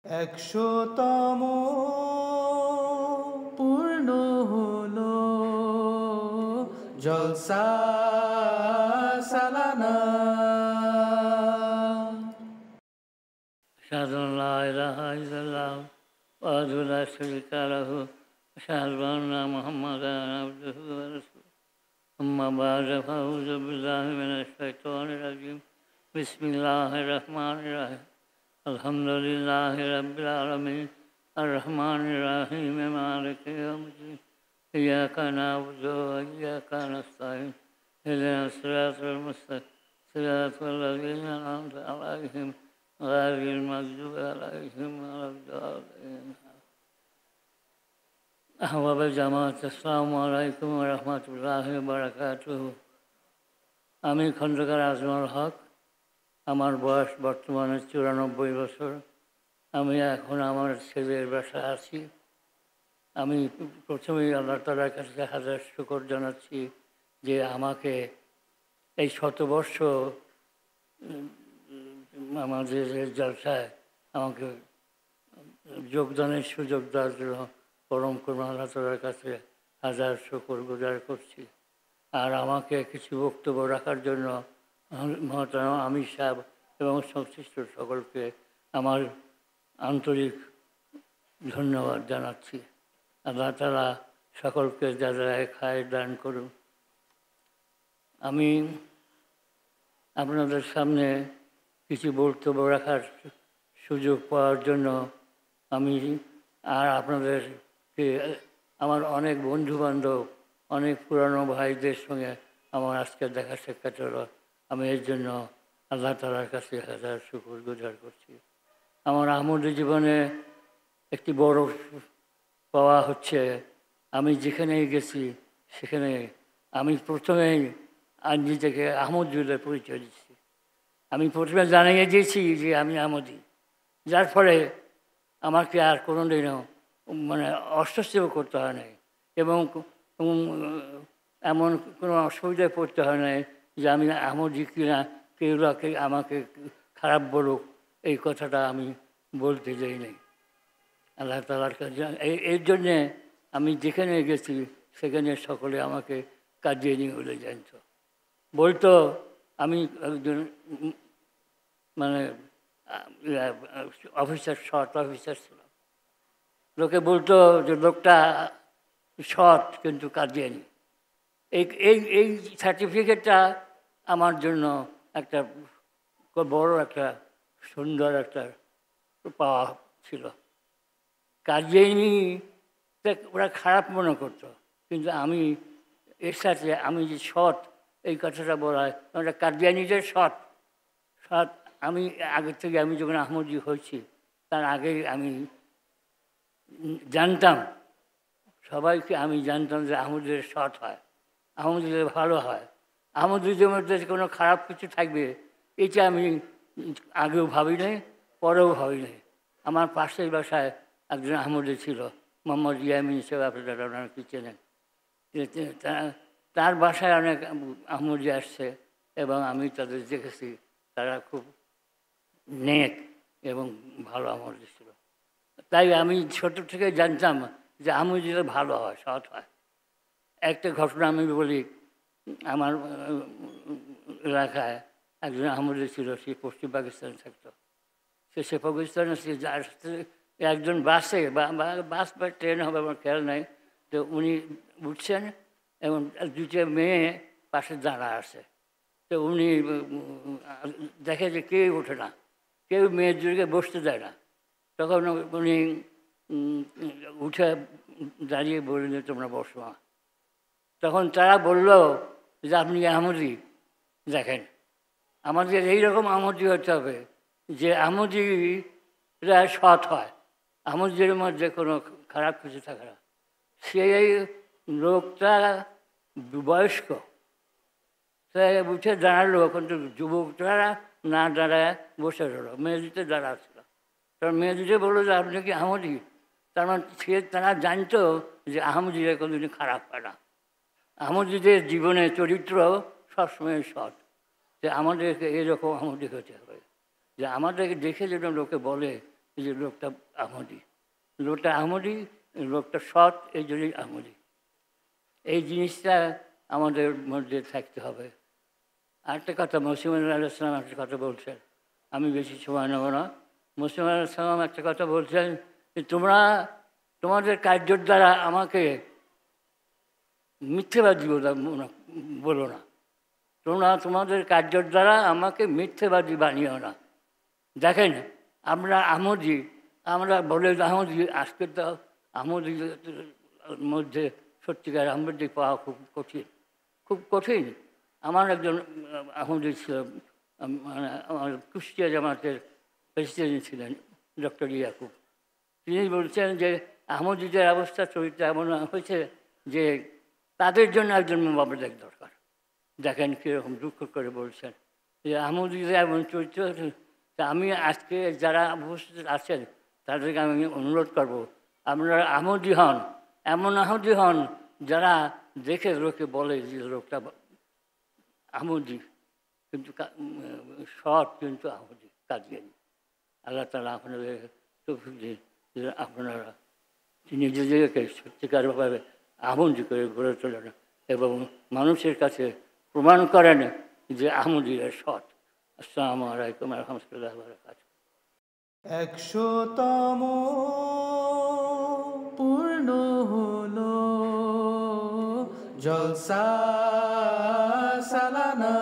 100তম পূর্ণ হলো জলসা সালানা। أشهد أن لا إله إلا الله وحده لا شريك له أشهد أن محمدا عبده ورسوله أما بعد فأعوذ بالله من الشيطان الرجيم بسم الله الرحمن الرحيم الحمد لله رب العالمين الرحمن الرحيم مالك يوم الدين إياك نعبد وإياك نستعين اهدنا الصراط المستقيم صراط الذين أنعمت عليهم غير المغضوب عليهم ولا الضالين أحباب الجماعة السلام عليكم ورحمة الله وبركاته আমি খন্দকার আজমল হক। আমার বয়স বর্তমানে 94 বছর। আমি এখন আমার ছেলের বাসায় আছি। আমি প্রথমেই আল্লাহ তাআলার কাছে হাজার শুকর জানাচ্ছি যে আমাকে এই শতবর্ষ আমাদের জলসায় আমাকে যোগদানের সুযোগ দেওয়ার জন্য পরম করুণা আল্লাহ তাআলার কাছে হাজার শুকর গুজার করছি। আর আমাকে কিছু বক্তব্য রাখার জন্য মহতারাম আমির সাহেব এবং সংশ্লিষ্ট সকলকে আমার আন্তরিক ধন্যবাদ জানাচ্ছি। আল্লাহ তাআলা সকলকে যারা খায় দান করুন। আমি আপনাদের সামনে কিছু বক্তব্য রাখার সুযোগ পাওয়ার জন্য আমি আর আপনাদেরকে আমার অনেক বন্ধুবান্ধব অনেক পুরানো ভাইদের সঙ্গে আমার আজকে দেখা সাক্ষাৎ হলো। আমি এর জন্য আল্লাহ তাআলার কাছে হাজার শুকর গুজার করছি। আমার আহমদী জীবনে একটি বড় পাওয়া হচ্ছে আমি যেখানেই গেছি সেখানে আমি প্রথমেই আজ নিজেকে আহমদুল্লাহ পরিচয় দিচ্ছি। আমি প্রথমে জানিয়ে দিয়েছি যে আমি আহমদী, যার ফলে আমাকে আর কোনো দিনও মানে অস্বস্তিও করতে হয় নাই এবং এমন কোনো অসুবিধায় পড়তে হয় নাই যে আমি আহমদী কিনা কেউ আমাকে খারাপ বলুক, এই কথাটা আমি বলতে যাই নাই। আল্লাহ তাআলার কাছে এর জন্যে আমি যেখানে গেছি সেখানে সকলে আমাকে কাদিয়ানী বলে জানত, বলতো আমি একজন মানে অফিসার, শর্ট অফিসার ছিলাম। লোকে বলতো যে লোকটা সৎ কিন্তু কাদিয়ানী। এই এই এই সার্টিফিকেটটা আমার জন্য একটা বড় একটা সুন্দর একটা পাওয়া ছিল। কাদিয়ানী ওরা খারাপ মনে করতো, কিন্তু আমি এর সাথে আমি যে সৎ এই কথাটা বলা হয়, ওটা কাদিয়ানীদের সৎ। আমি আগের থেকে আমি যখন আহমদী হয়েছি তার আগেই আমি জানতাম, সবাইকে আমি জানতাম যে আহমদীদের সৎ হয়, আহমদীদের ভালো হয়, আহমদীদের মধ্যে কোনো খারাপ কিছু থাকবে এটা আমি আগেও ভাবি নাই, পরেও ভাবি নাই। আমার পাশের বাসায় একজন আহমদী ছিল, মোহাম্মদ ইয়ামিন হিসেবে আপনারা ওনাকে চেনেন। তার বাসায় অনেক আহমদী আসছে এবং আমি তাদের দেখেছি তারা খুব নেক এবং ভালো আহমদী ছিল। তাই আমি ছোট থেকে জানতাম যে আহমদীরা ভালো হয়, সৎ হয়। একটা ঘটনা আমি বলি, আমার এলাকায় একজন আহমদী ছিল, সে পশ্চিম পাকিস্তানে থাকতো। সে পাকিস্তানে যার একজন বাসে বাস বা ট্রেন হবে আমার খেয়াল নাই, তো উনি উঠছেন এবং দুটো মেয়ে পাশে দাঁড়া আছে। তো উনি দেখে যে কেউ ওঠে না, কেউ মেয়েদেরকে বসতে দেয় না। তখন উনি উঠে দাঁড়িয়ে বললেন যে তোমরা বসো। তখন তারা বলল যে আপনি আহমদী, দেখেন আমাদের এইরকম আহমদী হতে হবে যে আহমদীরা সৎ হয়, আহমদীর মধ্যে কোনো খারাপ কিছু থাকে না। সেই লোকটা বয়স্ক, সে উঠে দাঁড়ালো, কিন্তু যুবকরা না দাঁড়ায় বসে রইল, মেয়েদিতে দাঁড়াচ্ছিল। তখন মেয়েদিতে বললো যে আপনি কি আহমদী? তার মানে তারা জানতো যে আহমদীরা কোনোদিন খারাপ হয় না, আহমদীদের জীবনে চরিত্র সবসময় সৎ। যে আমাদেরকে এরকম আহমদী হতে হবে, যে আমাদেরকে দেখে যেন লোকে বলে যে লোকটা আহমদি, লোকটা আহমদি, লোকটা সৎ, এই জন্যই আহমদি। এই জিনিসটা আমাদের মধ্যে থাকতে হবে। আরেকটা কথা, মসিউম আলাইসালাম একটা কথা বলছেন, আমি বেশি সময় নেব না। মসিউম আলাইসালাম একটা কথা বলছেন যে তোমরা তোমাদের কার্যের দ্বারা আমাকে মিথ্যেবাদী বলো না, তোমরা তোমাদের কার্যের দ্বারা আমাকে মিথ্যেবাদী বানিও না। দেখেন আমরা আহমদি, আমরা বলে আহমদি, আজকে তো আহমদি মধ্যে সত্যিকার আহমদি পাওয়া খুব কঠিন, খুব কঠিন। আমার একজন আহমদি ছিল, মানে আমার কুষ্টিয়া জামাতের প্রেসিডেন্ট ছিলেন ডক্টর ইয়াকুব। তিনি বলছেন যে আহমদিদের অবস্থা চরিত্র এমন হয়েছে যে তাদের জন্য একজন মোবাবেক দরকার। দেখেন কীরকম দুঃখ করে বলছেন যে আহমদিদের এমন চরিত্র। তা আমি আজকে যারা উপস্থিত আছেন তাদেরকে আমি অনুরোধ করব, আপনারা আহমদি হন, এমন আহমদি হন যারা দেখে লোকে বলে যে লোকটা আহমদি, কিন্তু সৎ, কিন্তু আহমদি কাদিয়ানি। আল্লাহ তাআলা আপনাদের তৌফিক দিন যে আপনারা নিজেদেরকে সত্যিকারভাবে আহমদি করে গড়ে তোলেন এবং মানুষের কাছে প্রমাণ করেন যে আহমদিরা সৎ। আসসালামু আলাইকুম ওয়া রাহমাতুল্লাহি ওয়া বারাকাতুহু। 100তম পূর্ণ হলো জলসা সালানা।